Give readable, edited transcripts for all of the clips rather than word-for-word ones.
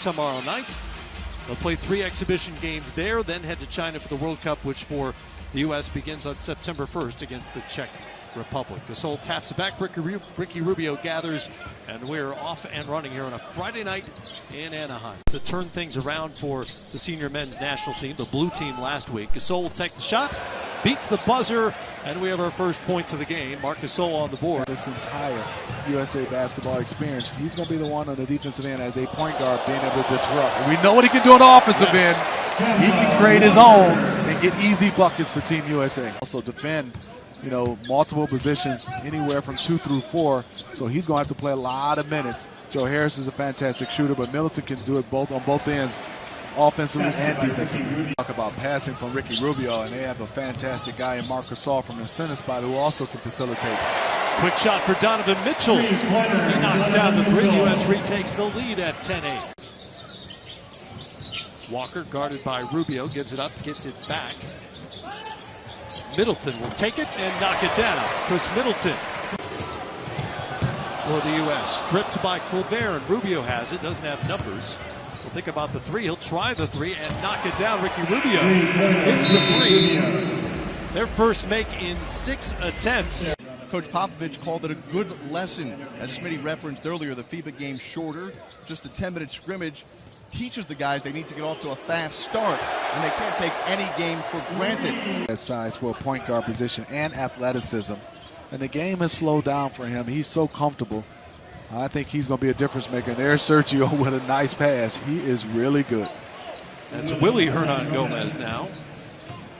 tomorrow night. They'll play 3 exhibition games there, then head to China for the World Cup, which for the U.S. begins on September 1st against the Czech Republic. Gasol taps it back, Ricky Rubio gathers, and we're off and running here on a Friday night in Anaheim. To turn things around for the senior men's national team, the blue team last week. Gasol will take the shot, beats the buzzer, and we have our first points of the game. Marc Gasol on the board. This entire USA basketball experience, he's going to be the one on the defensive end as a point guard being able to disrupt. And we know what he can do on the offensive end. He can create his own and get easy buckets for Team USA. Also defend, multiple positions anywhere from 2 through 4. So he's going to have to play a lot of minutes. Joe Harris is a fantastic shooter, but Middleton can do it both on both ends, offensively and defensively. Talk about passing from Ricky Rubio, and they have a fantastic guy in Marc Gasol from the center spot who also can facilitate. Quick shot for Donovan Mitchell. He knocks down the 3. U.S. retakes the lead at 10-8. Walker, guarded by Rubio, gives it up, gets it back. Middleton will take it and knock it down. Chris Middleton for the U.S. Stripped by Colbert, and Rubio has it, doesn't have numbers. We'll think about the 3. He'll try the 3 and knock it down. Ricky Rubio hits the 3. Their first make in 6 attempts. Coach Popovich called it a good lesson. As Smitty referenced earlier, the FIBA game shorter, just a 10-minute scrimmage, teaches the guys they need to get off to a fast start, and they can't take any game for granted. That size for a point guard position and athleticism. And the game has slowed down for him. He's so comfortable. I think he's going to be a difference maker. There's Sergio with a nice pass. He is really good. That's Willie Hernan Gomez now.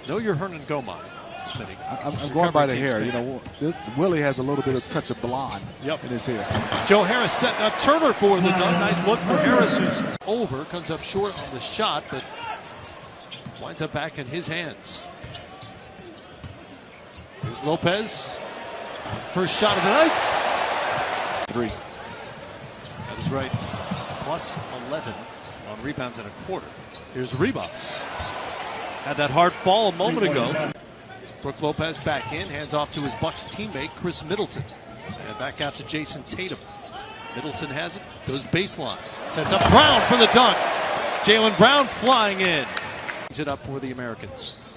Know your Hernan Gomez, Smitty. I'm going by the hair. Willie has a little bit of touch of blonde in his hair. Joe Harris setting up Turner for the dunk. Nice look for Harris, who's over. Comes up short on the shot, but winds up back in his hands. Here's Lopez. First shot of the night. 3. That is right. Plus 11 on rebounds in a quarter. Here's Reeboks. Had that hard fall a moment ago. Brook Lopez back in, hands off to his Bucks teammate, Chris Middleton. And back out to Jason Tatum. Middleton has it, goes baseline. Sets up Brown for the dunk. Jaylen Brown flying in. Brings it up for the Americans.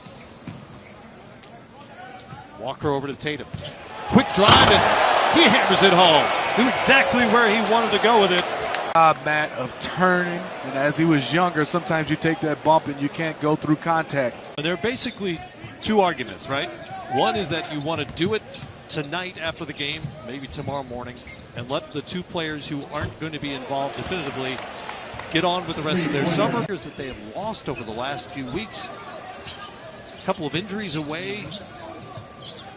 Walker over to Tatum. Quick drive, and he hammers it home. Knew exactly where he wanted to go with it. Matt, of turning, and as he was younger, sometimes you take that bump and you can't go through contact. There are basically 2 arguments, right? One is that you want to do it tonight after the game, maybe tomorrow morning, and let the 2 players who aren't going to be involved definitively get on with the rest of their summer. That they have lost over the last few weeks. A couple of injuries away.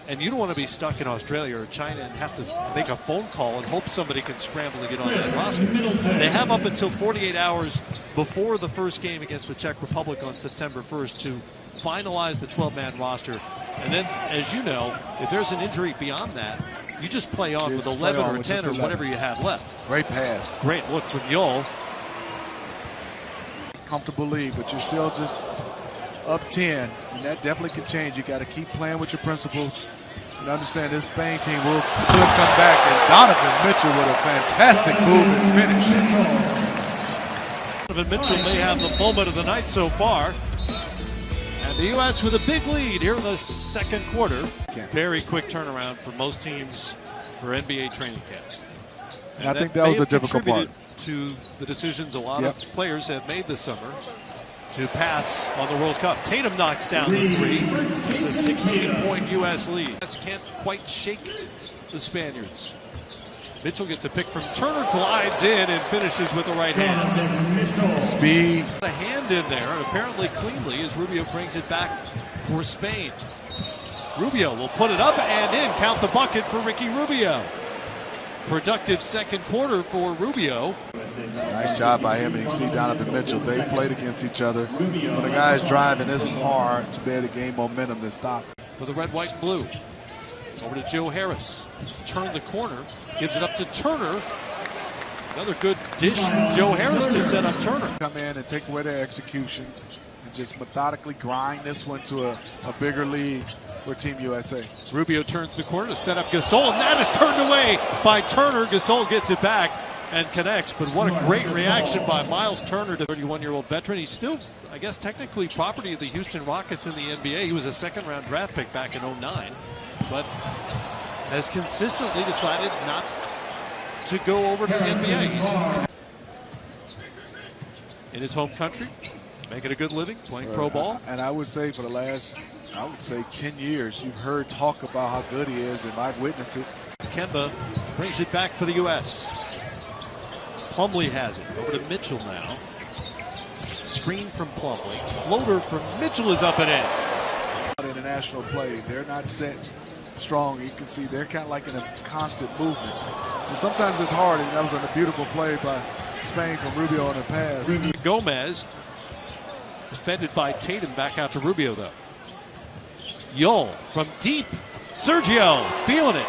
And you don't want to be stuck in Australia or China and have to make a phone call and hope somebody can scramble to get on that roster. They have up until 48 hours before the first game against the Czech Republic on September 1st to finalize the 12-man roster. And then, as you know, if there's an injury beyond that, you just play on with 11 or 10 or whatever you have left. Great pass. Great look from Yol. Comfortable lead, but you're still just up 10, and that definitely can change. You got to keep playing with your principles and understand this Spain team could come back, and Donovan Mitchell with a fantastic move and finish. Donovan Mitchell may have the moment of the night so far. And the U.S. with a big lead here in the second quarter. Very quick turnaround for most teams for NBA training camp. And I think that was a difficult part. To the decisions a lot of players have made this summer to pass on the World Cup. Tatum knocks down the 3. It's a 16-point U.S. lead. U.S. can't quite shake the Spaniards. Mitchell gets a pick from Turner, glides in and finishes with the right hand. Speed. A hand in there, and apparently cleanly, as Rubio brings it back for Spain. Rubio will put it up and in. Count the bucket for Ricky Rubio. Productive second quarter for Rubio. Nice job by him, and you see Donovan Mitchell. They played against each other. When the guy's driving, it's hard to be able to gain momentum to stop. For the red, white, and blue. Over to Joe Harris. Turn the corner. Gives it up to Turner. Another good dish from Joe Harris to set up Turner. Come in and take away their execution and just methodically grind this one to a bigger lead for Team USA. Rubio turns the corner to set up Gasol, and that is turned away by Turner. Gasol gets it back. and connects. But what a great reaction by Miles Turner, the 31-year-old veteran. He's still, I guess, technically property of the Houston Rockets in the NBA. He was a second-round draft pick back in '09, but has consistently decided not to go over to the NBA. He's in his home country, making a good living, playing pro ball. And I would say for the last, 10 years, you've heard talk about how good he is, and I've witnessed it. Kemba brings it back for the U.S. Plumlee has it. Over to Mitchell now. Screen from Plumlee. Floater from Mitchell is up and in. International play, they're not set strong. You can see they're kind of like in a constant movement. And sometimes it's hard, and that was a beautiful play by Spain from Rubio on the pass. Gomez defended by Tatum, back out to Rubio though. Yol from deep. Sergio feeling it.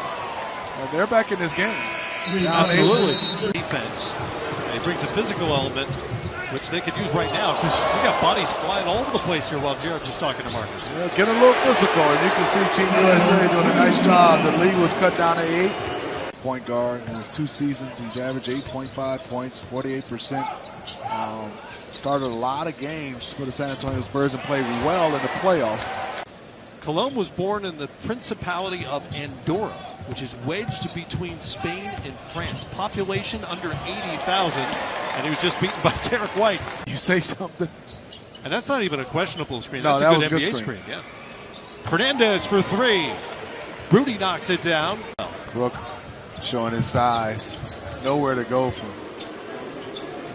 Well, they're back in this game. Absolutely. Defense. And he brings a physical element, which they could use right now, because we got bodies flying all over the place here while Jared was talking to Marcus. Yeah, get a little physical, and you can see Team USA doing a nice job. The lead was cut down to 8. Point guard in his 2 seasons, he's averaged 8.5 points, 48%. Started a lot of games for the San Antonio Spurs and played well in the playoffs. Cologne was born in the Principality of Andorra, which is wedged between Spain and France. Population under 80,000, and he was just beaten by Derek White. You say something. And that's not even a questionable screen. No, that's that a was good a good NBA screen. Yeah. Fernandez for 3. Rudy knocks it down. Brook showing his size. Nowhere to go from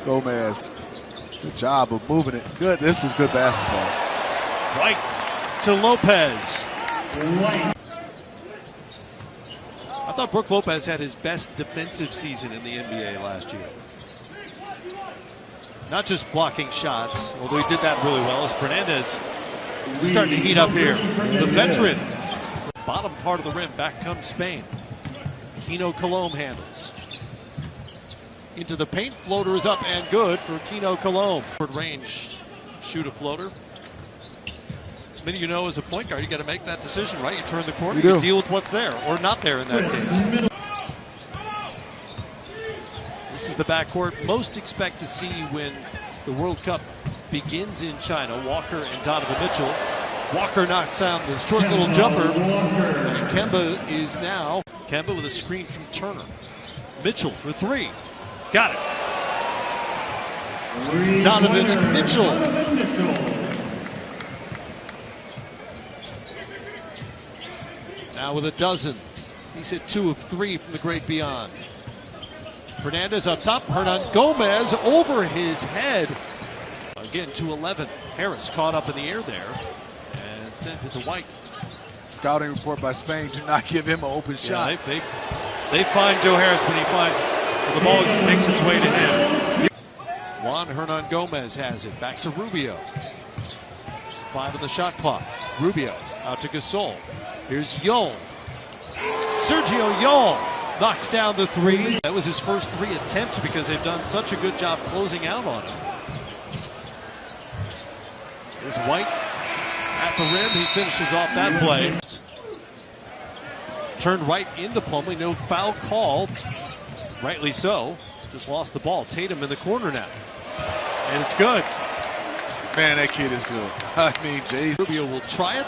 Gomez. Good job of moving it. Good. This is good basketball. White to Lopez. I thought Brook Lopez had his best defensive season in the NBA last year. Not just blocking shots, although he did that really well, as Fernandez starting to heat up here. The veteran. Bottom part of the rim, back comes Spain. Kino Colomb handles. Into the paint, floater is up and good for Kino Colomb. Short range, shoot a floater. Smitty, you know, as a point guard, you got to make that decision, right? You turn the corner, you deal with what's there, or not there in that case. This is the backcourt most expect to see when the World Cup begins in China. Walker and Donovan Mitchell. Walker knocks down the short little jumper. And Kemba is now. Kemba with a screen from Turner. Mitchell for 3. Got it. Donovan Mitchell. Now with a dozen. He's hit 2 of 3 from the great beyond. Fernandez up top. Hernan Gomez over his head. Again, 2-11. Harris caught up in the air there and sends it to White. Scouting report by Spain, do not give him an open shot. They find Joe Harris when he finds the ball makes its way to him. Juan Hernan Gomez has it. Back to Rubio. 5 on the shot clock. Rubio out to Gasol. Here's Yol. Sergio Yol knocks down the 3. That was his first 3 attempts because they've done such a good job closing out on him. There's White at the rim. He finishes off that play. Turned right into Plumlee. No foul call. Rightly so. Just lost the ball. Tatum in the corner now. And it's good. Man, that kid is good. I mean, Jay. Rubio will try it.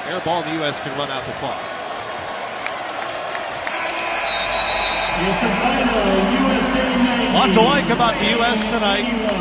Air ball, and the U.S. can run out the clock. A lot to like about the U.S. tonight.